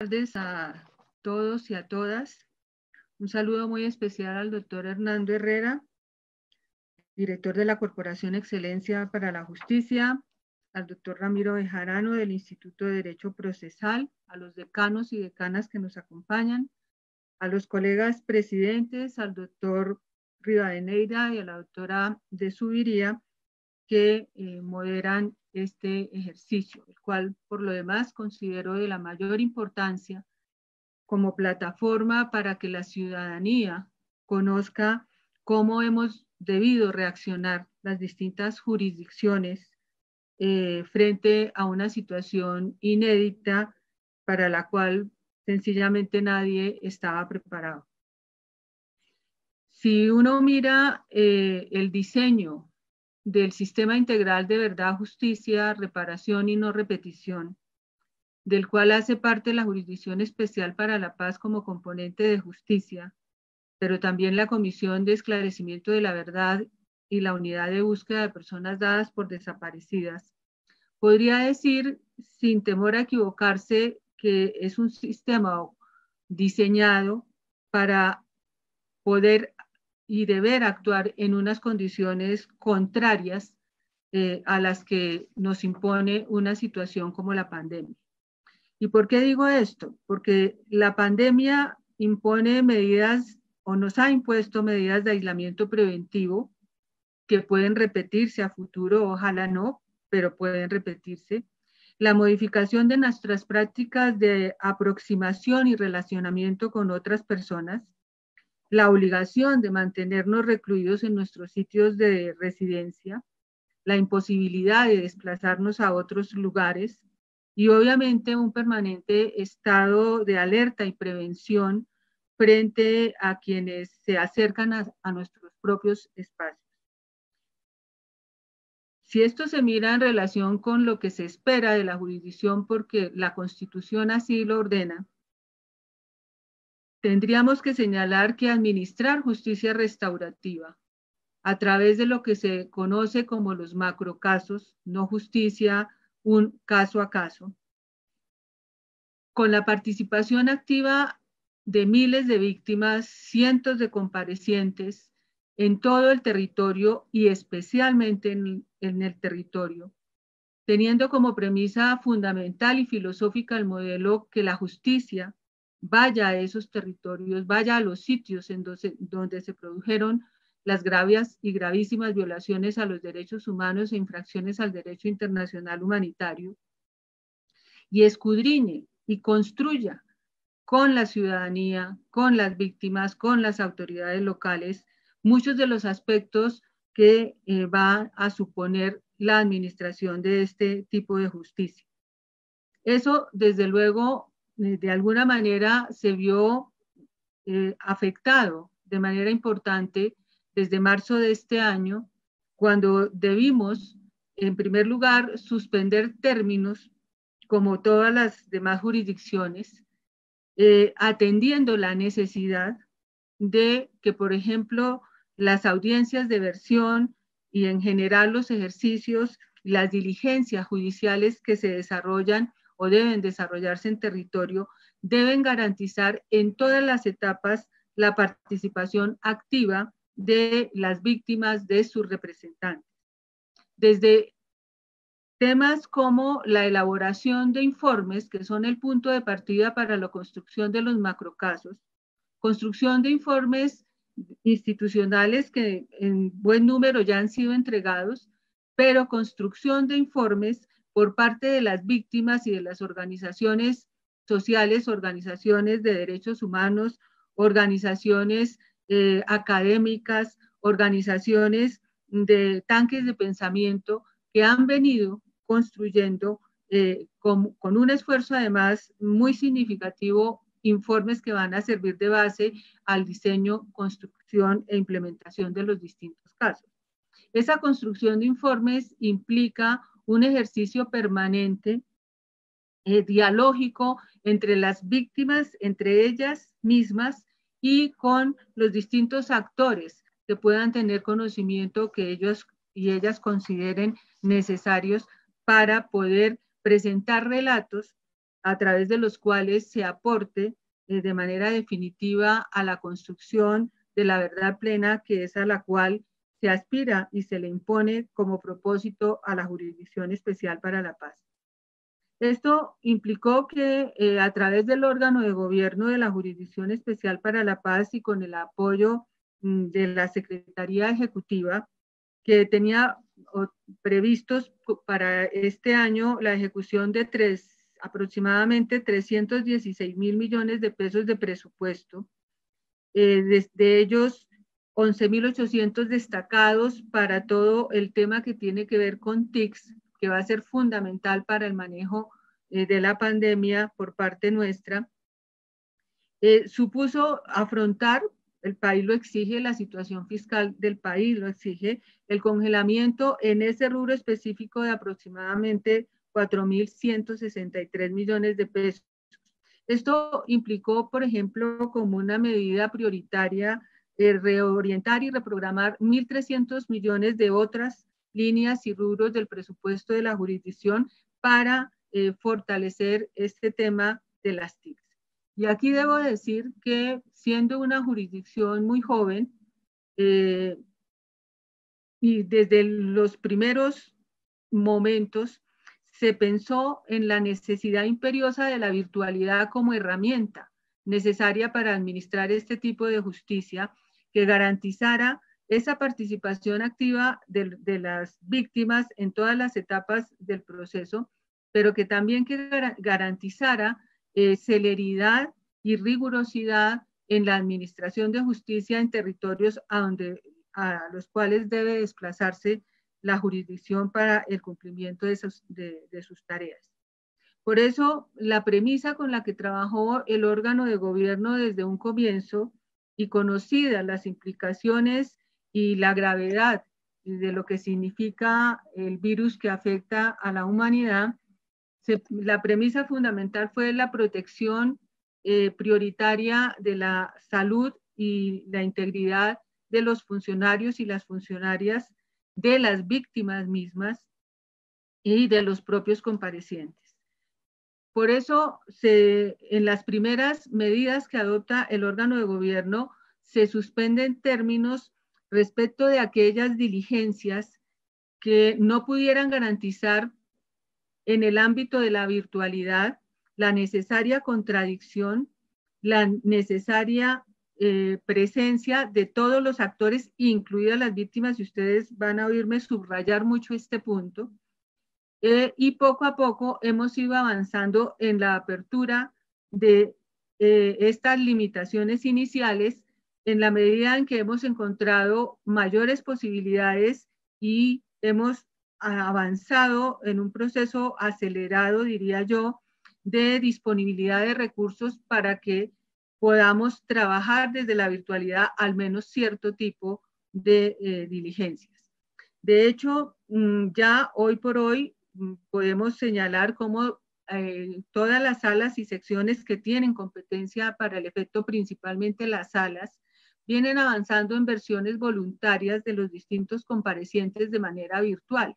tardes a todos y a todas. Un saludo muy especial al doctor Hernando Herrera, director de la Corporación Excelencia para la Justicia, al doctor Ramiro Bejarano del Instituto de Derecho Procesal, a los decanos y decanas que nos acompañan, a los colegas presidentes, al doctor Rivadeneira y a la doctora de Subiría, que moderan este ejercicio, el cual por lo demás considero de la mayor importancia como plataforma para que la ciudadanía conozca cómo hemos debido reaccionar las distintas jurisdicciones frente a una situación inédita para la cual sencillamente nadie estaba preparado. Si uno mira el diseño del Sistema Integral de Verdad, Justicia, Reparación y No Repetición, del cual hace parte la Jurisdicción Especial para la Paz como componente de justicia, pero también la Comisión de Esclarecimiento de la Verdad y la Unidad de Búsqueda de Personas Dadas por Desaparecidas, podría decir, sin temor a equivocarse, que es un sistema diseñado para poder y deber actuar en unas condiciones contrarias a las que nos impone una situación como la pandemia. ¿Y por qué digo esto? Porque la pandemia impone medidas o nos ha impuesto medidas de aislamiento preventivo que pueden repetirse a futuro, ojalá no, pero pueden repetirse. La modificación de nuestras prácticas de aproximación y relacionamiento con otras personas, la obligación de mantenernos recluidos en nuestros sitios de residencia, la imposibilidad de desplazarnos a otros lugares y obviamente un permanente estado de alerta y prevención frente a quienes se acercan a nuestros propios espacios. Si esto se mira en relación con lo que se espera de la jurisdicción, porque la Constitución así lo ordena, tendríamos que señalar que administrar justicia restaurativa a través de lo que se conoce como los macrocasos, no justicia un caso a caso, con la participación activa de miles de víctimas, cientos de comparecientes en todo el territorio y especialmente en el territorio, teniendo como premisa fundamental y filosófica el modelo que la justicia vaya a esos territorios, vaya a los sitios en donde se produjeron las graves y gravísimas violaciones a los derechos humanos e infracciones al derecho internacional humanitario, y escudriñe y construya con la ciudadanía, con las víctimas, con las autoridades locales, muchos de los aspectos que va a suponer la administración de este tipo de justicia. Eso, desde luego, de alguna manera se vio afectado de manera importante desde marzo de este año, cuando debimos, en primer lugar, suspender términos como todas las demás jurisdicciones, atendiendo la necesidad de que, por ejemplo, las audiencias de versión y en general los ejercicios, las diligencias judiciales que se desarrollan o deben desarrollarse en territorio, deben garantizar en todas las etapas la participación activa de las víctimas, de sus representantes. Desde temas como la elaboración de informes, que son el punto de partida para la construcción de los macrocasos, construcción de informes institucionales que en buen número ya han sido entregados, pero construcción de informes por parte de las víctimas y de las organizaciones sociales, organizaciones de derechos humanos, organizaciones académicas, organizaciones de tanques de pensamiento que han venido construyendo con un esfuerzo además muy significativo informes que van a servir de base al diseño, construcción e implementación de los distintos casos. Esa construcción de informes implica un ejercicio permanente dialógico entre las víctimas, entre ellas mismas y con los distintos actores que puedan tener conocimiento que ellos y ellas consideren necesarios para poder presentar relatos a través de los cuales se aporte de manera definitiva a la construcción de la verdad plena, que es a la cual se aspira y se le impone como propósito a la Jurisdicción Especial para la Paz. Esto implicó que a través del órgano de gobierno de la Jurisdicción Especial para la Paz y con el apoyo de la Secretaría Ejecutiva, que tenía previstos para este año la ejecución de aproximadamente 316.000 millones de pesos de presupuesto, de ellos 11.800 destacados para todo el tema que tiene que ver con TICS, que va a ser fundamental para el manejo de la pandemia por parte nuestra. Supuso afrontar, el país lo exige, la situación fiscal del país lo exige, el congelamiento en ese rubro específico de aproximadamente 4.163 millones de pesos. Esto implicó, por ejemplo, como una medida prioritaria, reorientar y reprogramar 1.300 millones de otras líneas y rubros del presupuesto de la jurisdicción para fortalecer este tema de las TICs. Y aquí debo decir que siendo una jurisdicción muy joven, y desde los primeros momentos se pensó en la necesidad imperiosa de la virtualidad como herramienta necesaria para administrar este tipo de justicia que garantizara esa participación activa de las víctimas en todas las etapas del proceso, pero que también que garantizara celeridad y rigurosidad en la administración de justicia en territorios a los cuales debe desplazarse la jurisdicción para el cumplimiento de sus tareas. Por eso, la premisa con la que trabajó el órgano de gobierno desde un comienzo y conocidas las implicaciones y la gravedad de lo que significa el virus que afecta a la humanidad, la premisa fundamental fue la protección prioritaria de la salud y la integridad de los funcionarios y las funcionarias, de las víctimas mismas y de los propios comparecientes. Por eso, en las primeras medidas que adopta el órgano de gobierno, se suspenden términos respecto de aquellas diligencias que no pudieran garantizar en el ámbito de la virtualidad la necesaria contradicción, la necesaria presencia de todos los actores, incluidas las víctimas, y ustedes van a oírme subrayar mucho este punto. Y poco a poco hemos ido avanzando en la apertura de estas limitaciones iniciales en la medida en que hemos encontrado mayores posibilidades y hemos avanzado en un proceso acelerado, diría yo, de disponibilidad de recursos para que podamos trabajar desde la virtualidad al menos cierto tipo de diligencias. De hecho, ya hoy por hoy podemos señalar cómo todas las salas y secciones que tienen competencia para el efecto, principalmente las salas, vienen avanzando en versiones voluntarias de los distintos comparecientes de manera virtual.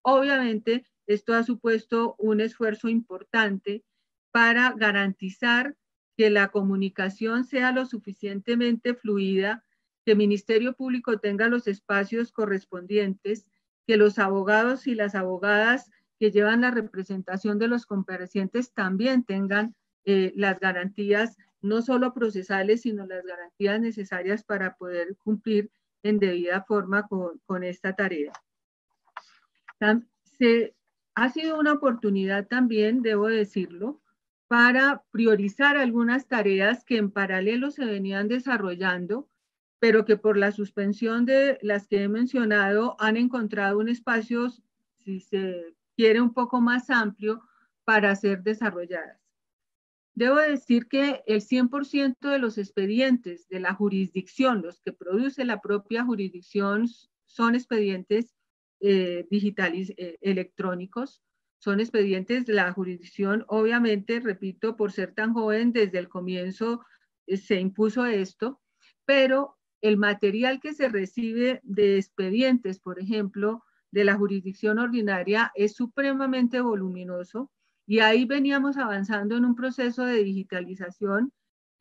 Obviamente, esto ha supuesto un esfuerzo importante para garantizar que la comunicación sea lo suficientemente fluida, que el Ministerio Público tenga los espacios correspondientes, que los abogados y las abogadas que llevan la representación de los comparecientes también tengan las garantías, no solo procesales, sino las garantías necesarias para poder cumplir en debida forma con esta tarea. Ha sido una oportunidad también, debo decirlo, para priorizar algunas tareas que en paralelo se venían desarrollando, pero que por la suspensión de las que he mencionado han encontrado un espacio, si se quiere, un poco más amplio para ser desarrolladas. Debo decir que el 100% de los expedientes de la jurisdicción, los que produce la propia jurisdicción, son expedientes digitales, electrónicos, son expedientes de la jurisdicción. Obviamente, repito, por ser tan joven, desde el comienzo se impuso esto, pero el material que se recibe de expedientes, por ejemplo, de la jurisdicción ordinaria es supremamente voluminoso Y ahí veníamos avanzando en un proceso de digitalización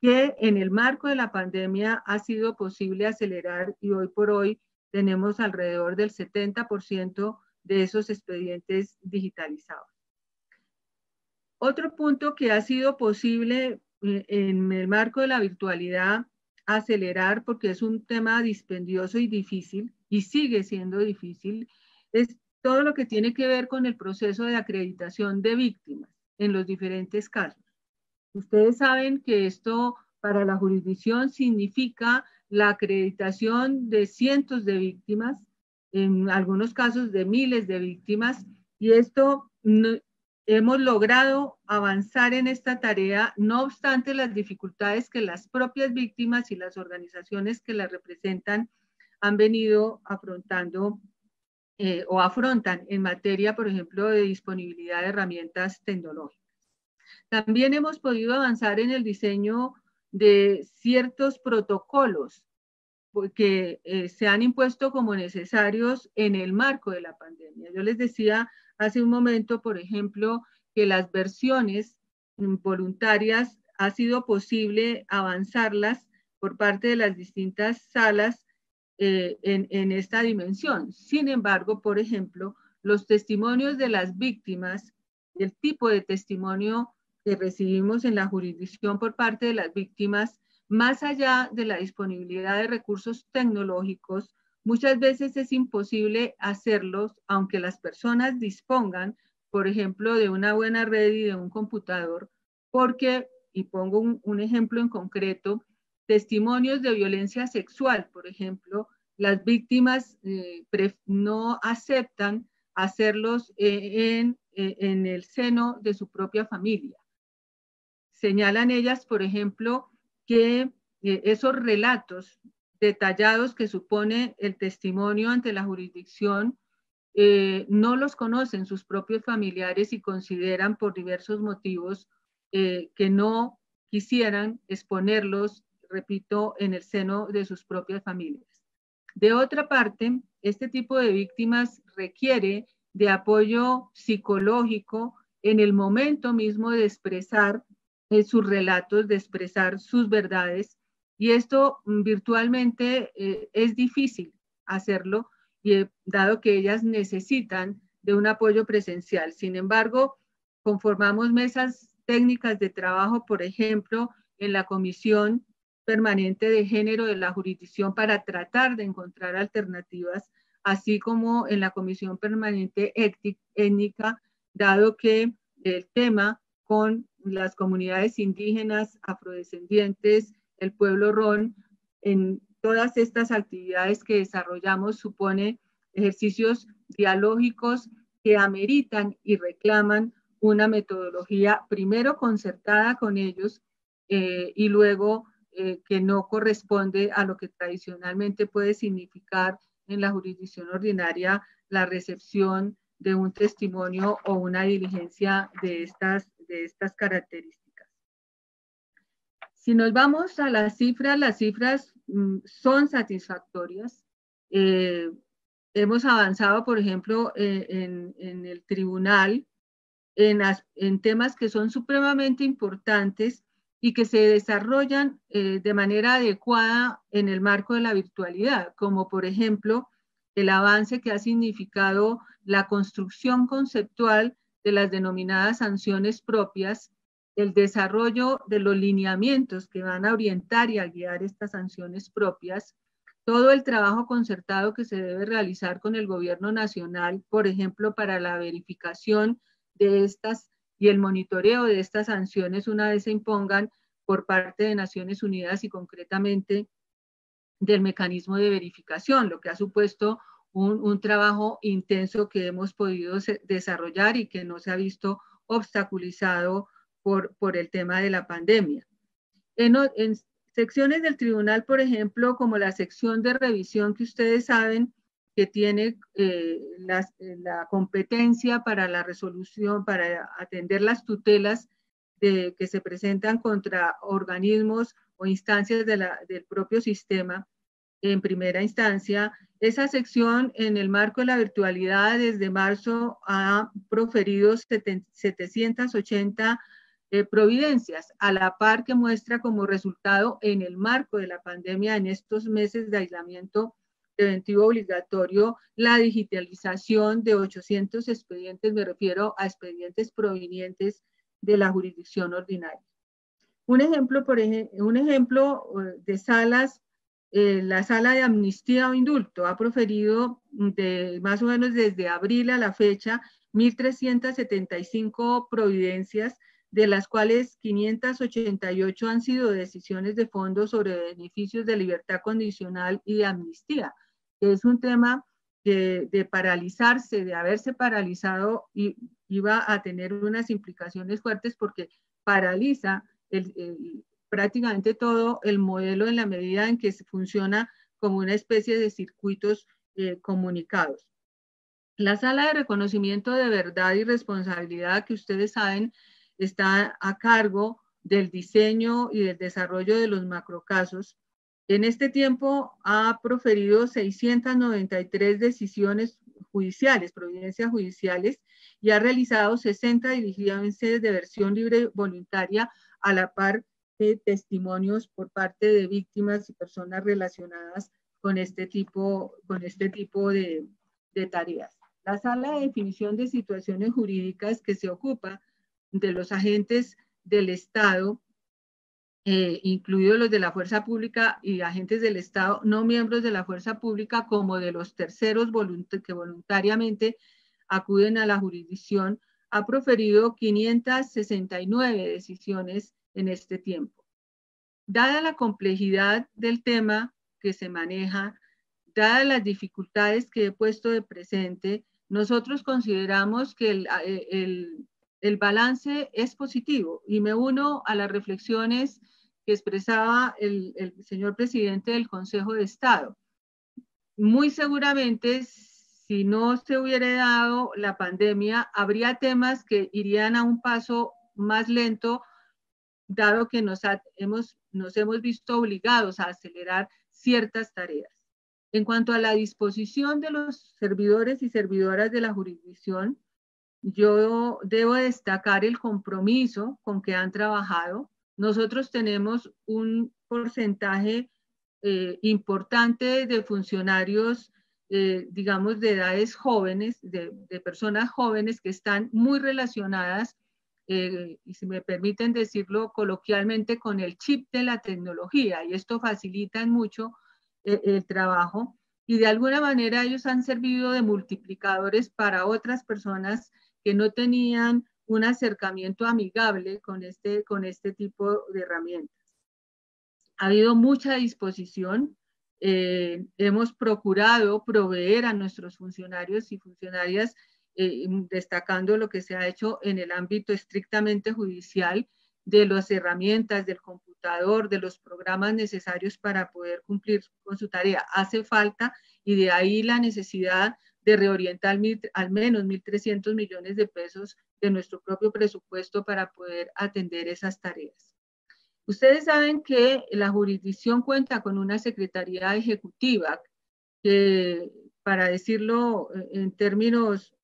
que en el marco de la pandemia ha sido posible acelerar y hoy por hoy tenemos alrededor del 70% de esos expedientes digitalizados. Otro punto que ha sido posible en el marco de la virtualidad acelerar, porque es un tema dispendioso y difícil, y sigue siendo difícil, es todo lo que tiene que ver con el proceso de acreditación de víctimas en los diferentes casos. Ustedes saben que esto para la jurisdicción significa la acreditación de cientos de víctimas, en algunos casos de miles de víctimas, y esto hemos logrado avanzar en esta tarea, no obstante las dificultades que las propias víctimas y las organizaciones que las representan han venido afrontando o afrontan en materia, por ejemplo, de disponibilidad de herramientas tecnológicas. También hemos podido avanzar en el diseño de ciertos protocolos que se han impuesto como necesarios en el marco de la pandemia. Yo les decía hace un momento, por ejemplo, que las versiones voluntarias ha sido posible avanzarlas por parte de las distintas salas en esta dimensión. Sin embargo, por ejemplo, los testimonios de las víctimas, el tipo de testimonio que recibimos en la jurisdicción por parte de las víctimas, más allá de la disponibilidad de recursos tecnológicos, muchas veces es imposible hacerlos, aunque las personas dispongan, por ejemplo, de una buena red y de un computador, porque, y pongo un ejemplo en concreto, testimonios de violencia sexual, por ejemplo, las víctimas no aceptan hacerlos en el seno de su propia familia. Señalan ellas, por ejemplo, que esos relatos detallados que supone el testimonio ante la jurisdicción no los conocen sus propios familiares y consideran por diversos motivos que no quisieran exponerlos, repito, en el seno de sus propias familias. De otra parte, este tipo de víctimas requiere de apoyo psicológico en el momento mismo de expresar sus relatos, de expresar sus verdades, y esto virtualmente es difícil hacerlo, y dado que ellas necesitan de un apoyo presencial. Sin embargo, conformamos mesas técnicas de trabajo, por ejemplo, en la Comisión Permanente de Género de la jurisdicción para tratar de encontrar alternativas, así como en la Comisión Permanente Étnica, dado que el tema con las comunidades indígenas, afrodescendientes, el pueblo ron, en todas estas actividades que desarrollamos supone ejercicios dialógicos que ameritan y reclaman una metodología primero concertada con ellos y luego que no corresponde a lo que tradicionalmente puede significar en la jurisdicción ordinaria la recepción de un testimonio o una diligencia de estas características. Si nos vamos a las cifras son satisfactorias. Hemos avanzado, por ejemplo, en el tribunal, en temas que son supremamente importantes y que se desarrollan de manera adecuada en el marco de la virtualidad, como por ejemplo el avance que ha significado la construcción conceptual de las denominadas sanciones propias, el desarrollo de los lineamientos que van a orientar y a guiar estas sanciones propias, todo el trabajo concertado que se debe realizar con el gobierno nacional, por ejemplo, para la verificación de estas y el monitoreo de estas sanciones una vez se impongan por parte de Naciones Unidas y concretamente del mecanismo de verificación, lo que ha supuesto un trabajo intenso que hemos podido desarrollar y que no se ha visto obstaculizado por el tema de la pandemia. En secciones del tribunal, por ejemplo, como la sección de revisión que ustedes saben que tiene la competencia para la resolución, para atender las tutelas que se presentan contra organismos o instancias del propio sistema, en primera instancia. Esa sección, en el marco de la virtualidad, desde marzo ha proferido 780 providencias, a la par que muestra como resultado, en el marco de la pandemia, en estos meses de aislamiento preventivo obligatorio, la digitalización de 800 expedientes, me refiero a expedientes provenientes de la jurisdicción ordinaria. Un ejemplo de salas, la sala de amnistía o indulto ha proferido más o menos desde abril a la fecha 1.375 providencias, de las cuales 588 han sido decisiones de fondo sobre beneficios de libertad condicional y de amnistía, que es un tema que de paralizarse, de haberse paralizado, iba a tener unas implicaciones fuertes porque paraliza prácticamente todo el modelo en la medida en que funciona como una especie de circuitos comunicados. La sala de reconocimiento de verdad y responsabilidad, que ustedes saben, está a cargo del diseño y del desarrollo de los macrocasos. En este tiempo ha proferido 693 decisiones judiciales, providencias judiciales, y ha realizado 60 diligencias de versión libre y voluntaria, a la par de testimonios por parte de víctimas y personas relacionadas con este tipo de tareas. La sala de definición de situaciones jurídicas, que se ocupa de los agentes del Estado, incluidos los de la fuerza pública y agentes del Estado no miembros de la fuerza pública, como de los terceros que voluntariamente acuden a la jurisdicción, ha proferido 569 decisiones en este tiempo. Dada la complejidad del tema que se maneja, dadas las dificultades que he puesto de presente, nosotros consideramos que el balance es positivo, y me uno a las reflexiones que expresaba el señor presidente del Consejo de Estado. Muy seguramente, si no se hubiera dado la pandemia, habría temas que irían a un paso más lento, dado que nos hemos visto obligados a acelerar ciertas tareas. En cuanto a la disposición de los servidores y servidoras de la jurisdicción, yo debo destacar el compromiso con que han trabajado. Nosotros tenemos un porcentaje importante de funcionarios, digamos, de edades jóvenes, de personas jóvenes que están muy relacionadas, y si me permiten decirlo coloquialmente, con el chip de la tecnología, y esto facilita mucho el trabajo, y de alguna manera ellos han servido de multiplicadores para otras personas que no tenían un acercamiento amigable con este tipo de herramientas. Ha habido mucha disposición. Hemos procurado proveer a nuestros funcionarios y funcionarias, destacando lo que se ha hecho en el ámbito estrictamente judicial, de las herramientas, del computador, de los programas necesarios para poder cumplir con su tarea. Hace falta, y de ahí la necesidad de reorientar al menos 1.300 millones de pesos de nuestro propio presupuesto para poder atender esas tareas. Ustedes saben que la jurisdicción cuenta con una secretaría ejecutiva que, para decirlo en términos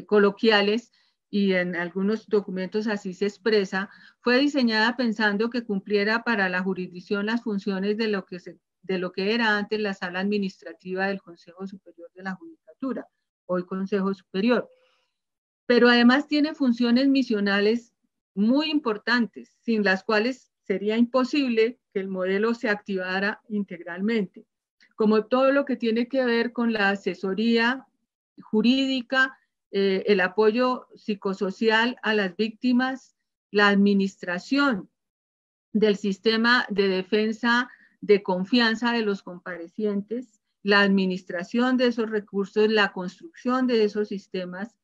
coloquiales, y en algunos documentos así se expresa, fue diseñada pensando que cumpliera para la jurisdicción las funciones de lo que era antes la sala administrativa del Consejo Superior de la Judicatura, hoy Consejo Superior. Pero además tiene funciones misionales muy importantes, sin las cuales sería imposible que el modelo se activara integralmente, como todo lo que tiene que ver con la asesoría jurídica, el apoyo psicosocial a las víctimas, la administración del sistema de defensa de confianza de los comparecientes, la administración de esos recursos, la construcción de esos sistemas,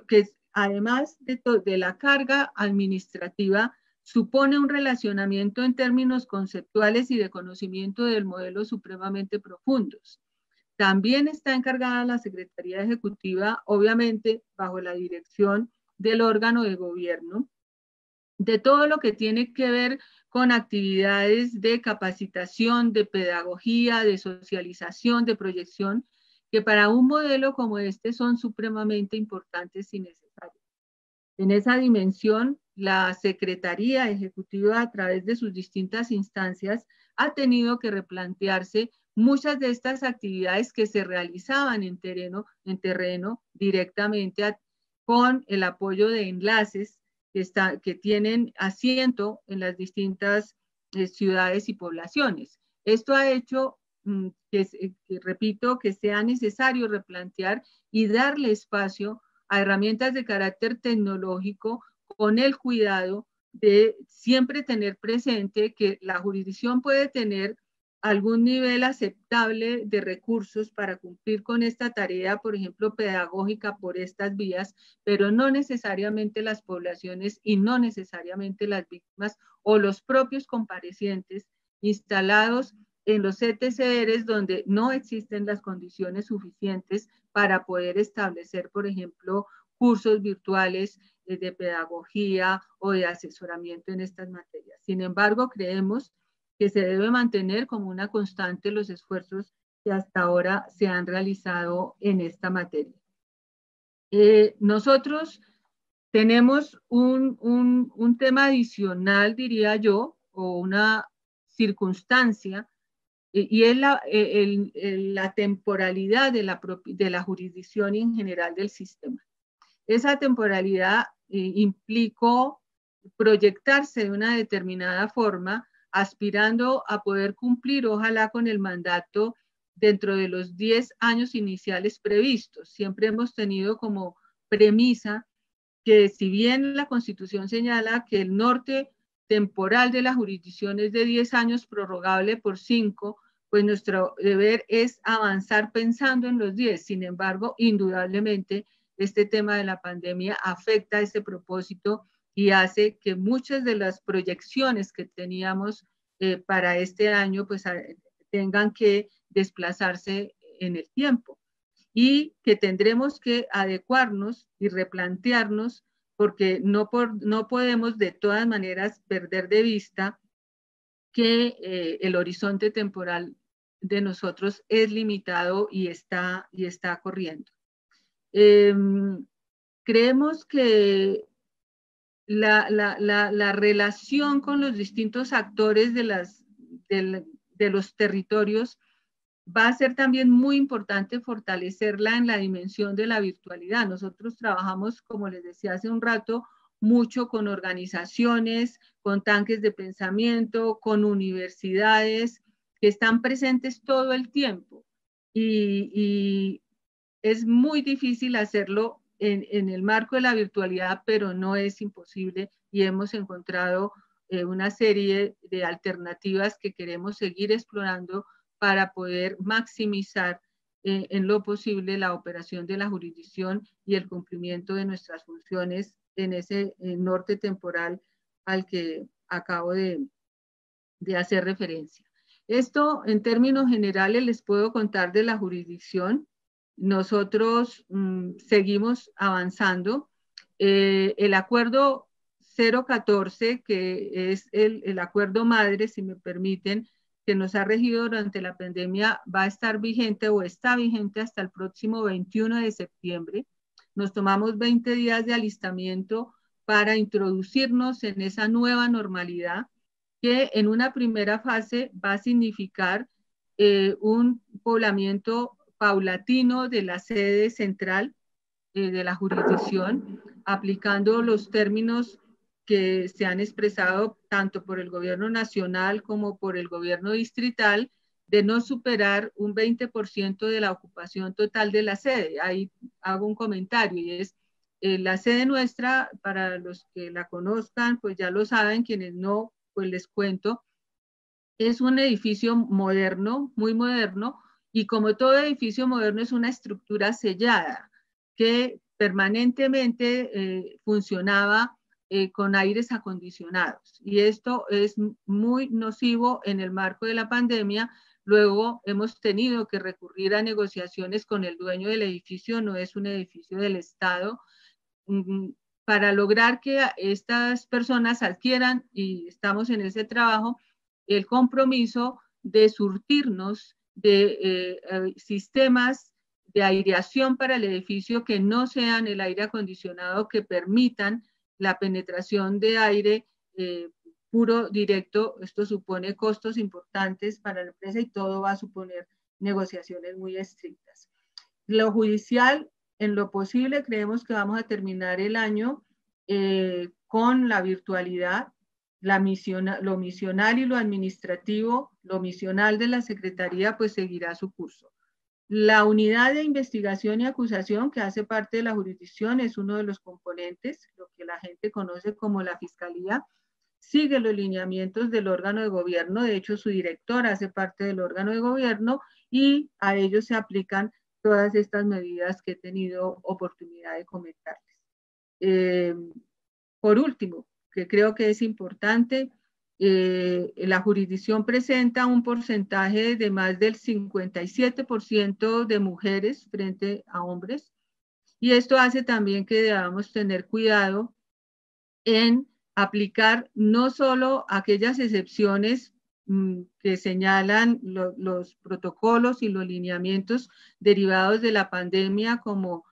que además de la carga administrativa, supone un relacionamiento en términos conceptuales y de conocimiento del modelo supremamente profundos. También está encargada la Secretaría Ejecutiva, obviamente bajo la dirección del órgano de gobierno, de todo lo que tiene que ver con actividades de capacitación, de pedagogía, de socialización, de proyección, que para un modelo como este son supremamente importantes y necesarios. En esa dimensión, la Secretaría Ejecutiva, a través de sus distintas instancias, ha tenido que replantearse muchas de estas actividades que se realizaban en terreno directamente con el apoyo de enlaces que tienen asiento en las distintas ciudades y poblaciones. Esto ha hecho repito, que sea necesario replantear y darle espacio a herramientas de carácter tecnológico con el cuidado de siempre tener presente que la jurisdicción puede tener algún nivel aceptable de recursos para cumplir con esta tarea, por ejemplo, pedagógica por estas vías, pero no necesariamente las poblaciones y no necesariamente las víctimas o los propios comparecientes instalados en los CTCRs donde no existen las condiciones suficientes para poder establecer, por ejemplo, cursos virtuales de pedagogía o de asesoramiento en estas materias. Sin embargo, creemos que se debe mantener como una constante los esfuerzos que hasta ahora se han realizado en esta materia. Nosotros tenemos un tema adicional, diría yo, o una circunstancia, y es la temporalidad de la jurisdicción y en general del sistema. Esa temporalidad implicó proyectarse de una determinada forma, aspirando a poder cumplir, ojalá, con el mandato dentro de los 10 años iniciales previstos. Siempre hemos tenido como premisa que si bien la Constitución señala que el norte temporal de la jurisdicción es de 10 años prorrogable por 5, pues nuestro deber es avanzar pensando en los 10. Sin embargo, indudablemente, este tema de la pandemia afecta ese propósito y hace que muchas de las proyecciones que teníamos para este año pues tengan que desplazarse en el tiempo y que tendremos que adecuarnos y replantearnos porque no podemos de todas maneras perder de vista que el horizonte temporal de nosotros es limitado y está corriendo. Creemos que la relación con los distintos actores de los territorios va a ser también muy importante fortalecerla en la dimensión de la virtualidad. Nosotros trabajamos, como les decía hace un rato, mucho con organizaciones, con tanques de pensamiento, con universidades que están presentes todo el tiempo. Y es muy difícil hacerlo en el marco de la virtualidad, pero no es imposible y hemos encontrado una serie de alternativas que queremos seguir explorando para poder maximizar en lo posible la operación de la jurisdicción y el cumplimiento de nuestras funciones en ese norte temporal al que acabo de hacer referencia. Esto, en términos generales, les puedo contar de la jurisdicción. Nosotros seguimos avanzando. El acuerdo 014, que es el acuerdo madre, si me permiten, que nos ha regido durante la pandemia, va a estar vigente o está vigente hasta el próximo 21 de septiembre. Nos tomamos 20 días de alistamiento para introducirnos en esa nueva normalidad que en una primera fase va a significar un poblamiento paulatino de la sede central de la jurisdicción, aplicando los términos que se han expresado tanto por el gobierno nacional como por el gobierno distrital, de no superar un 20% de la ocupación total de la sede. Ahí hago un comentario y es, la sede nuestra, para los que la conozcan, pues ya lo saben, quienes no, pues les cuento, es un edificio moderno, muy moderno, y como todo edificio moderno es una estructura sellada que permanentemente funcionaba con aires acondicionados. Y esto es muy nocivo en el marco de la pandemia. Luego hemos tenido que recurrir a negociaciones con el dueño del edificio, no es un edificio del Estado, para lograr que estas personas adquieran, y estamos en ese trabajo, el compromiso de surtirnos de sistemas de aireación para el edificio que no sean el aire acondicionado, que permitan la penetración de aire puro, directo. Esto supone costos importantes para la empresa y todo va a suponer negociaciones muy estrictas. Lo judicial, en lo posible, creemos que vamos a terminar el año con la virtualidad, lo misional y lo administrativo, lo misional de la Secretaría, pues seguirá su curso. La unidad de investigación y acusación, que hace parte de la jurisdicción, es uno de los componentes, lo que la gente conoce como la Fiscalía, sigue los lineamientos del órgano de gobierno. De hecho, su director hace parte del órgano de gobierno y a ellos se aplican todas estas medidas que he tenido oportunidad de comentarles. Por último, que creo que es importante, la jurisdicción presenta un porcentaje de más del 57% de mujeres frente a hombres, y esto hace también que debamos tener cuidado en aplicar no solo aquellas excepciones que señalan los protocolos y los lineamientos derivados de la pandemia como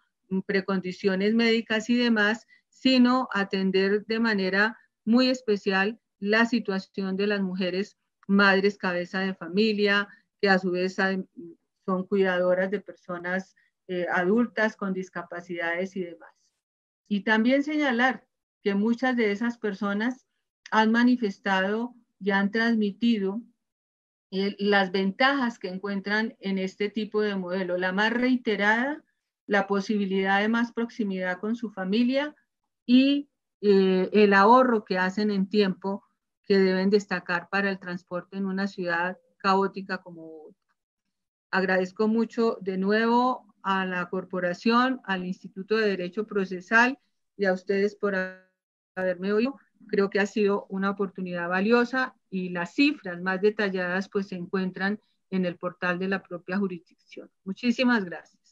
precondiciones médicas y demás, sino atender de manera muy especial la situación de las mujeres madres cabeza de familia, que a su vez son cuidadoras de personas adultas con discapacidades y demás. Y también señalar que muchas de esas personas han manifestado y han transmitido las ventajas que encuentran en este tipo de modelo. La más reiterada, la posibilidad de más proximidad con su familia y el ahorro que hacen en tiempo, que deben destacar para el transporte en una ciudad caótica como Bogotá. Agradezco mucho de nuevo a la corporación, al Instituto de Derecho Procesal y a ustedes por haberme oído. Creo que ha sido una oportunidad valiosa y las cifras más detalladas pues se encuentran en el portal de la propia jurisdicción. Muchísimas gracias.